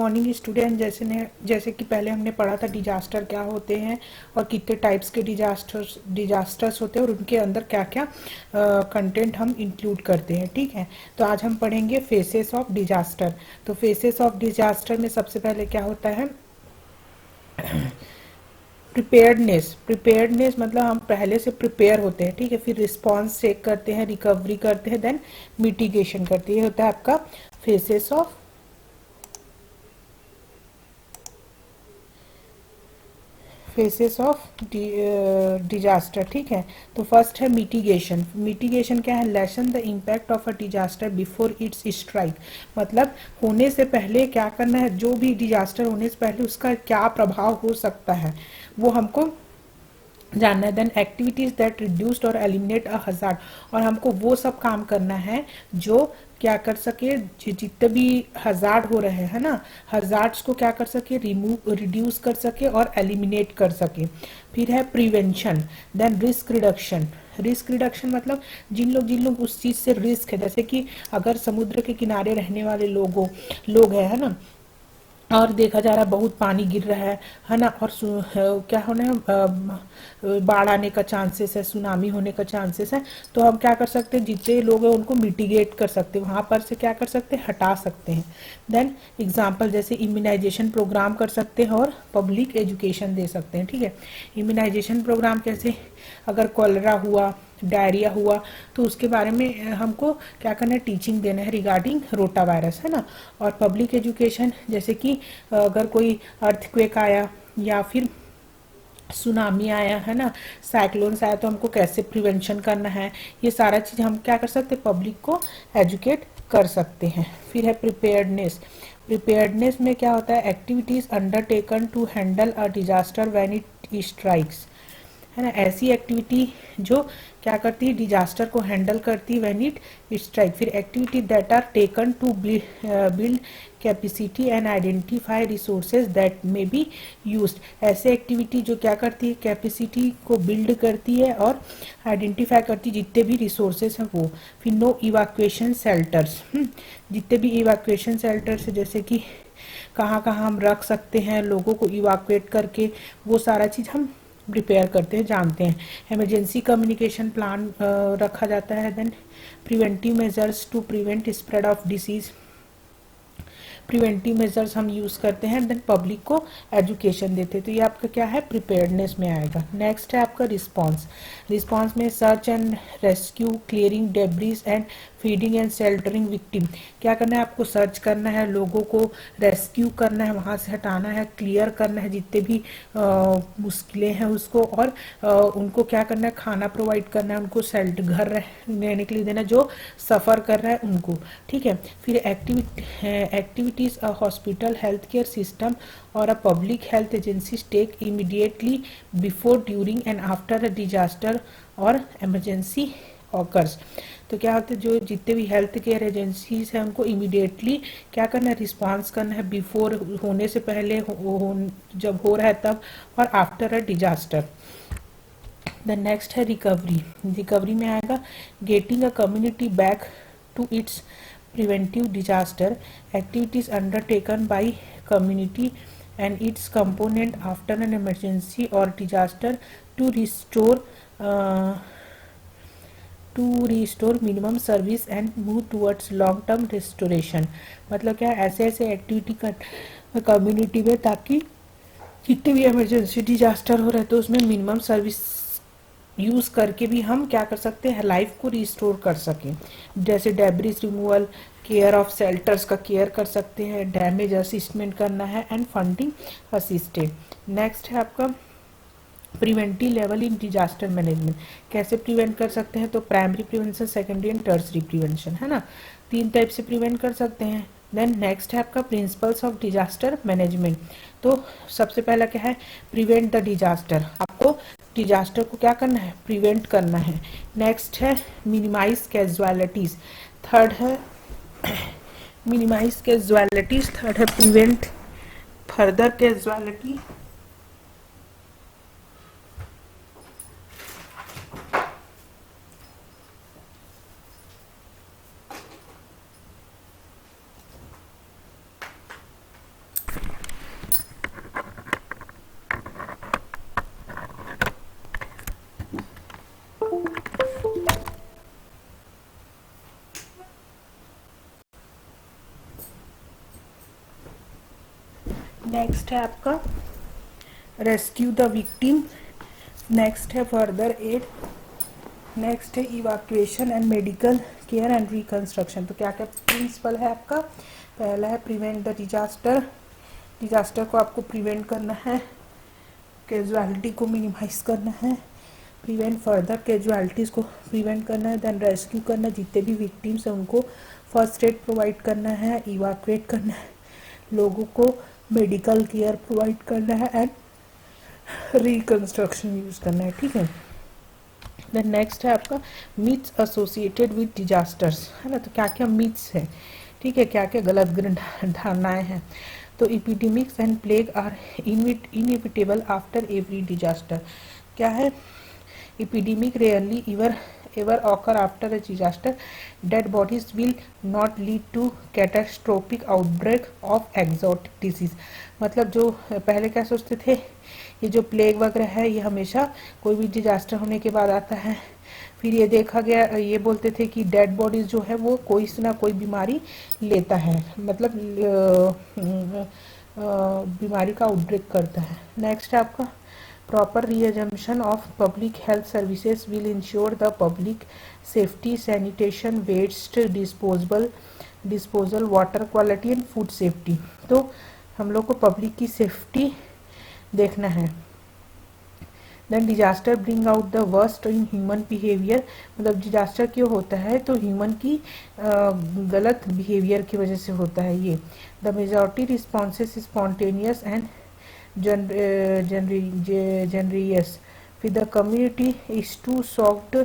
Morning student. जैसे कि पहले हमने पढ़ा था डिजास्टर क्या होते हैं और कितने टाइप्स के डिजास्टर्स होते हैं और उनके अंदर क्या क्या कंटेंट हम इंक्लूड करते हैं। ठीक है, तो आज हम पढ़ेंगे फेसेस ऑफ डिजास्टर। तो फेसेस ऑफ डिजास्टर में सबसे पहले क्या होता है, प्रिपेयर्डनेस मतलब हम पहले से प्रिपेयर होते हैं। ठीक है, फिर रिस्पॉन्स चेक करते हैं, रिकवरी करते हैं, देन मिटिगेशन करते हैं। ये होता है आपका फेसेस ऑफ डिजास्टर। ठीक है, तो फर्स्ट है मिटिगेशन। मिटिगेशन क्या है, lesson the impact of a disaster before it's strike. मतलब होने से पहले क्या करना है, जो भी डिजास्टर होने से पहले उसका क्या प्रभाव हो सकता है वो हमको जानना है। देन एक्टिविटीज दैट रिड्यूस्ड और एलिमिनेट अ हजार्ड, और हमको वो सब काम करना है जो क्या कर सके, जितने भी हजार्ड हो रहे हैं ना, हजार्ड्स को क्या कर सके, रिमूव रिड्यूस कर सके और एलिमिनेट कर सके। फिर है prevention, then risk reduction. Risk reduction मतलब जिन लोग उस चीज़ से रिस्क है, जैसे कि अगर समुद्र के किनारे रहने वाले लोग हैं, है ना, और देखा जा रहा है बहुत पानी गिर रहा है ना, और क्या होना है, बाढ़ आने का चांसेस है, सुनामी होने का चांसेस है। तो हम क्या कर सकते हैं, जितने लोग हैं उनको मिटिगेट कर सकते हैं, वहाँ पर से क्या कर सकते हैं, हटा सकते हैं। देन एग्जाम्पल जैसे इम्यूनाइजेशन प्रोग्राम कर सकते हैं और पब्लिक एजुकेशन दे सकते हैं। ठीक है, इम्यूनाइजेशन प्रोग्राम कैसे, अगर कॉलरा हुआ, डायरिया हुआ, तो उसके बारे में हमको क्या करना है, टीचिंग देना है रिगार्डिंग रोटा वायरस, है ना। और पब्लिक एजुकेशन जैसे कि अगर कोई अर्थक्वेक आया या फिर सुनामी आया, है ना, साइक्लोन्स आया, तो हमको कैसे प्रिवेंशन करना है, ये सारा चीज़ हम क्या कर सकते हैं, पब्लिक को एजुकेट कर सकते हैं। फिर है प्रिपेयर्डनेस। प्रिपेयर्डनेस में क्या होता है, activities undertaken to handle a disaster when it strikes, है ना। ऐसी एक्टिविटी जो क्या करती है, डिजास्टर को हैंडल करती है व्हेन इट स्ट्राइक। फिर activity that are taken to build capacity and identify resources that may be used. ऐसे एक्टिविटी जो क्या करती है, कैपेसिटी को बिल्ड करती है और आइडेंटिफाई करती है जितने भी रिसोर्सेज हैं वो। फिर नो इवाक्वेशन शेल्टर्स, जितने भी इवाक्वेशन शेल्टर्स जैसे कि कहाँ कहाँ हम रख सकते हैं लोगों को इवाक्वेट करके, वो सारा चीज़ हम प्रिपेयर करते हैं, जानते हैं। इमरजेंसी कम्युनिकेशन प्लान रखा जाता है। Then preventive measures to prevent spread of disease, preventive measures हम यूज़ करते हैं। देन पब्लिक को एजुकेशन देते हैं। तो ये आपका क्या है, प्रिपेयर्डनेस में आएगा। नेक्स्ट है आपका रिस्पांस। रिस्पांस में search and rescue, clearing debris and feeding and sheltering victim. क्या करना है, आपको सर्च करना है, लोगों को रेस्क्यू करना है, वहाँ से हटाना है, क्लियर करना है जितने भी मुश्किलें हैं उसको, और उनको क्या करना है, खाना प्रोवाइड करना है, उनको घर रहने के लिए देना जो सफ़र कर रहा है उनको। ठीक है, फिर activities uh hospital, health care system और uh public health agencies take immediately before, during and after a disaster और इमरजेंसी ऑकर्स। तो क्या होता है, जो जितने भी हेल्थ केयर एजेंसीज हैं उनको इमीडिएटली क्या करना है, रिस्पांस करना है, बिफोर होने से पहले, जब हो रहा है तब, और after a disaster. The next है रिकवरी। रिकवरी में आएगा getting a community back to its preventive disaster, activities undertaken by community and its component after an emergency or disaster to restore minimum service and move towards long term restoration। मतलब क्या है, ऐसे ऐसे activity कर community में ताकि जितने भी इमरजेंसी डिजास्टर हो रहे हैं तो उसमें मिनिमम सर्विस यूज़ करके भी हम क्या कर सकते हैं, लाइफ को रिस्टोर कर सकें। जैसे debris removal, care of shelters का केयर कर सकते हैं, डैमेज असिस्टमेंट करना है एंड फंडिंग असिस्टेड। नेक्स्ट है आपका preventive level in disaster management. कैसे प्रिवेंट कर सकते हैं, तो primary prevention, secondary and tertiary prevention, है ना, तीन टाइप से प्रिवेंट कर सकते हैं। देन नेक्स्ट है आपका प्रिंसिपल्स ऑफ डिजास्टर मैनेजमेंट। तो सबसे पहला क्या है, प्रिवेंट द डिजास्टर। आपको डिजास्टर को क्या करना है, प्रिवेंट करना है। नेक्स्ट है मिनिमाइज कैजुअलिटीज। थर्ड है मिनिमाइज कैजुअलिटीज, थर्ड है प्रिवेंट फर्दर कैजुअलिटी। नेक्स्ट है आपका रेस्क्यू द विक्टिम, नेक्स्ट है फर्दर एड, नेक्स्ट है evacuation and medical care and reconstruction. तो क्या क्या प्रिंसिपल है आपका? पहला है प्रिवेंट द डिजास्टर, डिजास्टर को आपको प्रिवेंट करना है, कैजुअलिटी को मिनिमाइज करना है, प्रिवेंट फर्दर कैजुअलिटीज़ को प्रिवेंट करना है, देन रेस्क्यू करना, जितने भी विक्टिम्स हैं उनको फर्स्ट एड प्रोवाइड करना है, इवाक्यूएट करना है, लोगों को मेडिकल केयर प्रोवाइड करना है एंड रिकंस्ट्रक्शन यूज़ करना है। ठीक है। देन नेक्स्ट है आपका मिथ्स एसोसिएटेड विद डिजास्टर्स, है ना। तो क्या क्या मिथ्स है, ठीक है, क्या क्या गलत धारणाएं हैं। तो epidemics and plague are inevitable after every disaster. क्या है? Epidemic rarely ever occur after a disaster. Dead bodies will not lead to catastrophic outbreak of exotic disease. मतलब जो पहले क्या सोचते थे, ये जो प्लेग वगैरह है ये हमेशा कोई भी डिजास्टर होने के बाद आता है। फिर ये देखा गया, ये बोलते थे कि डेड बॉडीज जो है वो कोई ना कोई बीमारी लेता है, मतलब बीमारी का आउटब्रेक करता है। नेक्स्ट है आपका proper reassumption of public health services will ensure the public safety, sanitation, waste disposal, water quality and food safety। तो हम लोग को पब्लिक की सेफ्टी देखना है। Then disaster bring out the worst in human behaviour, मतलब डिजास्टर क्यों होता है? तो ह्यूमन की गलत बिहेवियर की वजह से होता है ये। The majority responses spontaneous and generous. If the community is too soft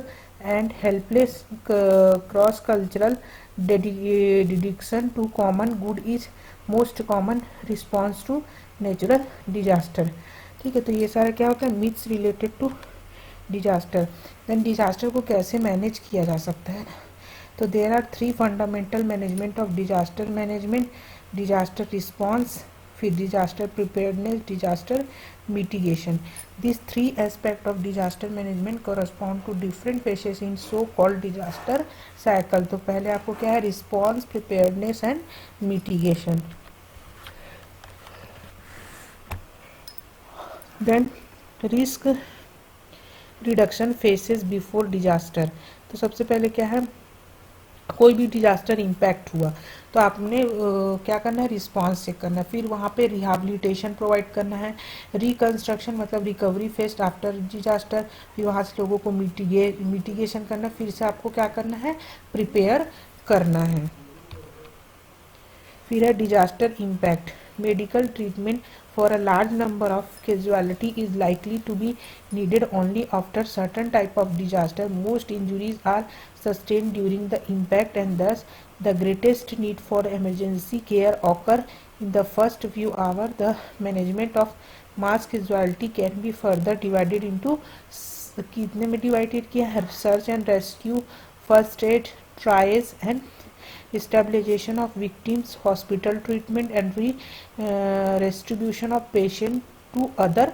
and helpless, cross-cultural dedication to common good is most common response to natural disaster। ठीक है। तो ये सारा क्या होता है? Myths related to disaster. Then disaster को कैसे मैनेज किया जा सकता है? तो there are 3 fundamental management of disaster management, disaster response, फिर disaster preparedness, disaster mitigation. This 3 aspect of disaster management correspond to different phases in so called disaster cycle. तो पहले आपको क्या है? Response, preparedness and mitigation. Then risk reduction phases before disaster. तो सबसे पहले क्या है? कोई भी डिजास्टर इम्पैक्ट हुआ तो आपने क्या करना है? रिस्पांस चेक करना है, फिर वहाँ पे रिहैबिलिटेशन प्रोवाइड करना है, रिकंस्ट्रक्शन मतलब रिकवरी फेस्ट आफ्टर डिजास्टर, फिर वहाँ से लोगों को मिटिगेशन करना, फिर से आपको क्या करना है? प्रिपेयर करना है। फिर है disaster impact, medical treatment for a large number of casualty is likely to be needed only after certain type of disaster. Most injuries are sustained during the impact and thus the greatest need for emergency care occur in the first few hours. The management of mass casualty can be further divided into कितने में divided किया है? Search and rescue, first aid, trials and stabilization of victims, hospital treatment and restitution of patient to other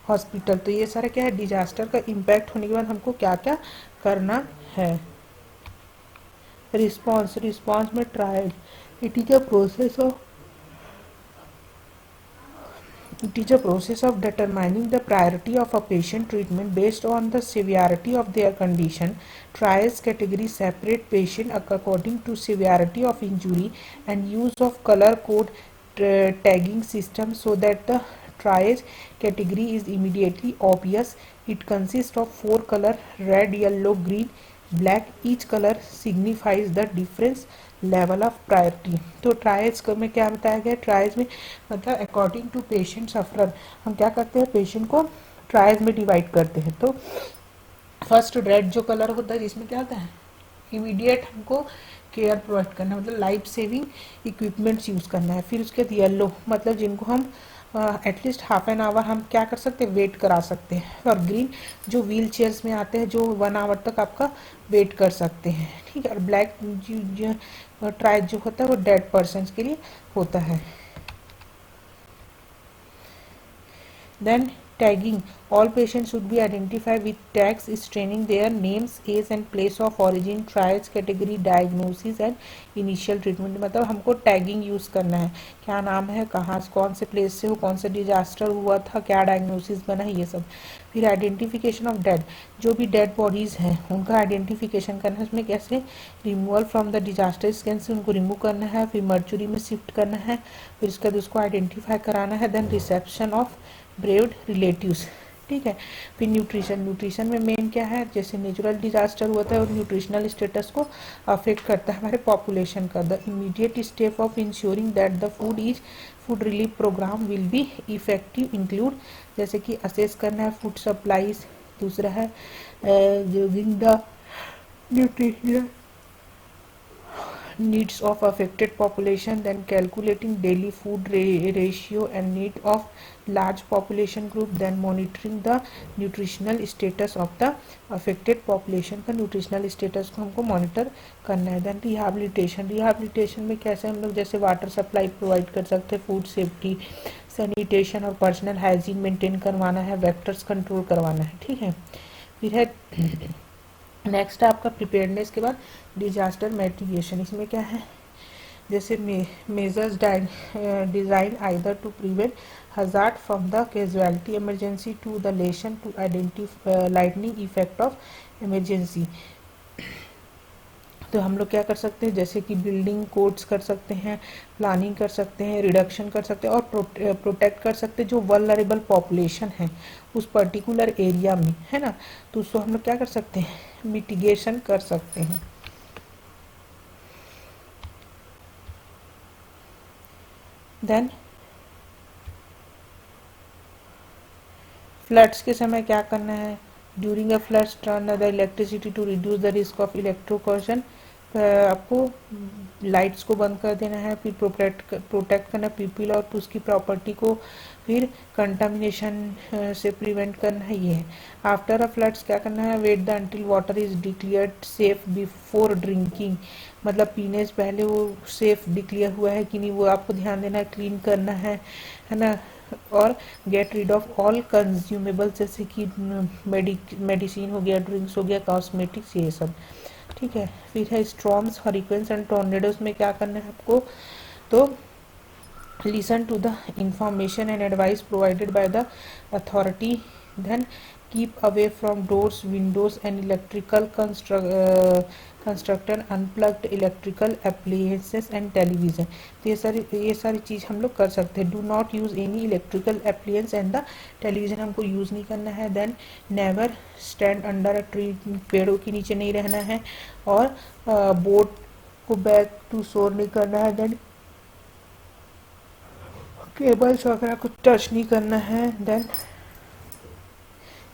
hospital। तो ये सारा क्या है? Disaster का इम्पैक्ट होने के बाद हमको क्या क्या करना है। रिस्पॉन्स में trial, it is a process of It is a process of determining the priority of a patient treatment based on the severity of their condition. Trials category separate patient according to severity of injury and use of color code tagging system so that the triage category is immediately obvious. It consists of 4 color: red, yellow, green, black. Each color signifies the difference level of priority. तो trials में क्या बताया गया? Trials में मतलब according to patient sufferer हम क्या करते हैं? पेशेंट को ट्रायल्स में डिवाइड करते हैं। तो फर्स्ट रेड जो कलर होता है जिसमें क्या होता है? इमीडिएट हमको केयर प्रोवाइड करना, मतलब लाइफ सेविंग इक्विपमेंट्स यूज़ करना है। फिर उसके बाद येलो मतलब जिनको हम एटलीस्ट हाफ एन आवर हम क्या कर सकते हैं? वेट करा सकते हैं। और ग्रीन जो व्हील चेयर्स में आते हैं जो 1 आवर तक आपका वेट कर सकते हैं। ठीक है। और ब्लैक ट्रायल जो होता है वो डेड पर्सन के लिए होता है। Then Tagging. All patients should be identified with tags staining their names, age and place of origin, trials, category, diagnosis and initial treatment. मतलब हमको टैगिंग यूज़ करना है, क्या नाम है, कहाँ कौन से प्लेस से हो, कौन सा डिजास्टर हुआ था, क्या डायग्नोसिस बना है, ये सब. फिर आइडेंटिफिकेशन ऑफ डेड, जो भी डेड बॉडीज़ हैं उनका आइडेंटिफिकेशन करना है. उसमें कैसे, removal from the disaster scan से उनको रिमूव करना है, फिर मर्चुरी में शिफ्ट करना है, फिर उसके बाद उसको आइडेंटिफाई कराना है. Then reception of bereaved relatives. ठीक है. फिर न्यूट्रिशन में मेन क्या है, जैसे नेचुरल डिजास्टर हुआ था और न्यूट्रिशनल स्टेटस को अफेक्ट करता है हमारे पॉपुलेशन का. The immediate step of ensuring that the food relief programme will be effective include, जैसे कि असेस करना है फूड सप्लाईज. दूसरा है giving the nutrition needs of affected population, then calculating daily food ratio and need of large population group, then monitoring the nutritional status of the affected population. का nutritional status को हमको monitor करना है. then rehabilitation में कैसे हम लोग जैसे वाटर सप्लाई प्रोवाइड कर सकते हैं, फूड सेफ्टी, सैनिटेशन और पर्सनल हाइजीन मेंटेन करवाना है, वेक्टर्स कंट्रोल करवाना है. ठीक है. फिर है नेक्स्ट है आपका प्रिपेयरनेस के बाद डिजास्टर मिटिगेशन. इसमें क्या है, जैसे measures design either to prevent hazard from the casualty emergency to the lesion to identify lightning effect of emergency. तो हम लोग क्या कर सकते हैं, जैसे कि बिल्डिंग कोड्स कर सकते हैं, प्लानिंग कर सकते हैं, रिडक्शन कर सकते हैं और प्रोटेक्ट कर सकते हैं जो वल्नरेबल पॉपुलेशन है उस पर्टिकुलर एरिया में, है ना. तो उसको हम लोग क्या कर सकते हैं, मिटिगेशन कर सकते हैं. देन फ्लड्स के समय क्या करना है, during uh floods turn the electricity to reduce the risk of electrocution. आपको लाइट्स को बंद कर देना है, फिर प्रोटेक्ट करना पीपल और उसकी प्रॉपर्टी को, फिर कंटामिनेशन से प्रिवेंट करना है. ये है. आफ्टर अ फ्लड्स क्या करना है, wait the until water is declared safe before drinking. मतलब पीने से पहले वो सेफ डिक्लेयर हुआ है कि नहीं वो आपको ध्यान देना है, क्लीन करना है ना. और get rid of all consumable, जैसे कि मेडिसिन हो गया, ड्रिंक्स हो गया, कॉस्मेटिक्स, ये सब. ठीक है. फिर है स्टॉर्म्स, हरिकेन्स एंड टॉर्नेडोज में क्या करना है आपको, तो listen to the information and advice provided by the authority. Then keep away from doors, windows and electrical constructor, unplugged electrical appliances and television. तो ये सारी चीज़ हम लोग कर सकते हैं. Do not use any electrical appliances and the television हमको use नहीं करना है. Then never stand under a tree, पेड़ों के नीचे नहीं रहना है. और बोट को बैक टू शोर नहीं करना है. देन केबल्स वगैरह को टच नहीं करना है. देन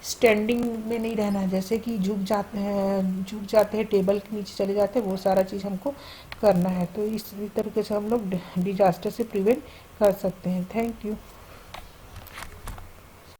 स्टैंडिंग में नहीं रहना है, जैसे कि झुक जाते हैं टेबल के नीचे चले जाते हैं, वो सारा चीज़ हमको करना है. तो इस तरीके से हम लोग डिजास्टर से प्रिवेंट कर सकते हैं. Thank you.